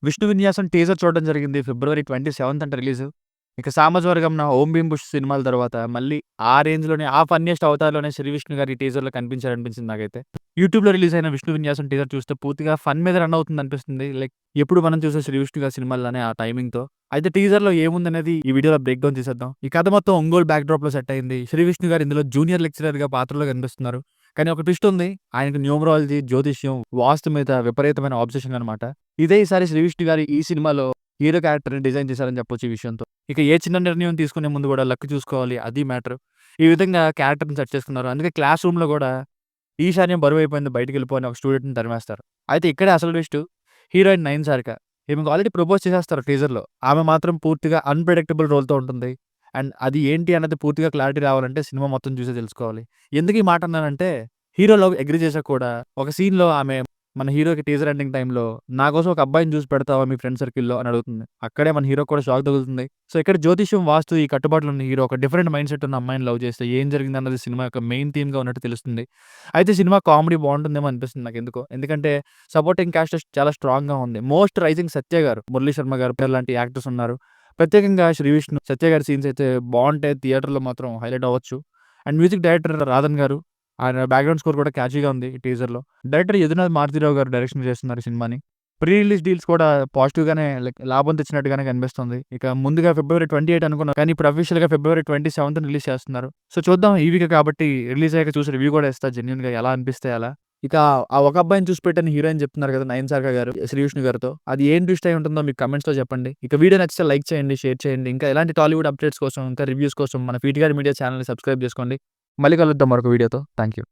'విష్ణు విన్యాసం' టీజర్ చూడడం జరిగింది. ఫిబ్రవరి 27థ్ అంట రిలీజు. ఇక 'సామజవర్గంన', 'ఓం భీమ్ బుష్' సినిమాల తర్వాత మళ్ళీ ఆ రేంజ్‌లోనే ఆ ఫన్నీయెస్ట్ అవతార్‌లోనే 'శ్రీ విష్ణు' గారు ఈ టీజర్‌లో కనిపించారనిపించింది నాకైతే. యూట్యూబ్‌లో రిలీజ్ అయిన 'విష్ణు విన్యాసం' టీజర్ చూస్తే పూర్తిగా ఫన్ మీద రన్ అవుతుందనిపిస్తుంది. లైక్ ఎప్పుడు మనం చూసే 'శ్రీ విష్ణు' గారి సినిమాల్లానే ఆ టైమింగ్‌తో. అయితే టీజర్‌లో ఏముందనేది ఈ వీడియోలో బ్రేక్ డౌన్ చేసేద్దాం. ఈ కథ మొత్తం ఒంగోలు బ్యాక్‌డ్రాప్‌లో సెట్ అయింది. 'శ్రీ విష్ణు' గారు ఇందులో జూనియర్ లెక్చరర్‌గా పాత్రలో కనిపిస్తున్నారు. కానీ ఒక ట్విస్ట్ ఉంది. ఆయనకు న్యూమరాలజీ, జ్యోతిష్యం, వాస్తు మీద విపరీతమైన అబ్సెషన్ అన్నమాట. ఇదే ఈసారి 'శ్రీ విష్ణు' గారు ఈ సినిమాలో హీరో క్యారెక్టర్‌ని డిజైన్ చేశారని చెప్పొచ్చు ఈ విషయంతో. ఇక ఏ చిన్న నిర్ణయం తీసుకునే ముందు గూడా లక్ చూసుకోవాలి. అది మ్యాటర్. ఈ విధంగా క్యారెక్టర్‌ని సెట్ చేసుకున్నారు. అందుకే క్లాస్ రూమ్‌లో గూడా ఈశాన్యం బరువైపోయింది బయటికెళ్ళిపో అని ఒక స్టూడెంట్‌ని తరిమేస్తారు. అయితే ఇక్కడే అసలు ట్విస్టు. హీరోయిన్ నయన్ సారిక. ఈమెకు ఆల్రెడీ ప్రపోజ్ చేసేస్తారు టీజర్‌లో. ఆమె మాత్రం పూర్తిగా అన్‌ప్రెడిక్టబుల్ రోల్‌తో ఉంటుంది. అండ్ అది ఏంటి అన్నది పూర్తిగా క్లారిటీ రావాలంటే సినిమా మొత్తం చూసే తెలుసుకోవాలి. ఎందుకు ఈ మాట అన్నానంటే హీరో లవ్ అగ్రీ చేసాక కూడా ఒక సీన్‌లో ఆమె మన హీరోకి టీజర్ ఎండింగ్ టైమ్‌లో నా కోసం ఒక అబ్బాయిని చూసి పెడతావా మీ ఫ్రెండ్ సర్కిల్‌లో అని అడుగుతుంది. అక్కడే మన హీరోకి కూడా షాక్ తగులుతుంది. సో, ఇక్కడ జ్యోతిష్యం, వాస్తు ఈ కట్టుబాట్లు ఉన్న హీరో ఒక డిఫరెంట్ మైండ్ సెట్ ఉన్న అమ్మాయిని లవ్ చేస్తే ఏం జరిగిందన్నది సినిమా యొక్క మెయిన్ థీమ్‌గా ఉన్నట్టు తెలుస్తుంది. అయితే సినిమా కామెడీ బావుంటుందేమో అనిపిస్తుంది నాకెందుకో. ఎందుకంటే సపోర్టింగ్ కాస్ట్ చాలా స్ట్రాంగ్‌గా ఉంది. మోస్ట్ రైజింగ్ సత్య గారు, మురళీ శర్మ గారు లాంటి యాక్టర్స్ ఉన్నారు. ప్రత్యేకంగా శ్రీ విష్ణు, సత్య గారి సీన్స్ అయితే బావుంటాయి. థియేటర్‌లో మాత్రం హైలైట్ అవ్వచ్చు. అండ్ మ్యూజిక్ డైరెక్టర్ రాధన్ గారు. ఆయన బ్యాక్‌గ్రౌండ్ స్కోర్ కూడా క్యాచీగా ఉంది ఈ టీజర్‌లో. డైరెక్టర్ యదునాథ్ మారుతిరావు గారు డైరెక్షన్ చేస్తున్నారు ఈ సినిమాని. ప్రీ రిలీజ్ డీల్స్ కూడా పాజిటివ్‌గానే లైక్ లాభం తెచ్చినట్టుగానే కనిపిస్తుంది. ఇక ముందుగా ఫిబ్రవరి 28 అనుకున్నాం. కానీ ఇప్పుడు అఫీషియల్‌గా ఫిబ్రవరి 27థ్ రిలీజ్ చేస్తున్నారు. సో చూద్దాం ఈ వీకే కాబట్టి రిలీజ్ అయ్యాక చూసి రివ్యూ కూడా ఇస్తా జెన్యూన్‌గా ఎలా అనిపిస్తే అలా. ఇక ఆ ఒక అబ్బాయిని చూసి పెట్టని హీరోయిన్ చెప్తున్నారు కదా! నయన్ సారిక గారు, శ్రీ విష్ణు గారితో. అది ఏం ట్విస్ట్ అయి ఉంటుందో మీకు కామెంట్స్‌లో చెప్పండి. ఇక వీడియో నచ్చితే లైక్ చేయండి, షేర్ చేయండి. ఇంకా ఎలాంటి టాలీవుడ్ అప్డేట్స్ కోసం, ఇంకా రివ్యూస్ కోసం మన పీటీ గారి మీడియా ఛానెల్‌ని సబ్స్క్రైబ్ చేసుకోండి. మళ్ళీ కలుద్దాం మరొక వీడియోతో. Thank you.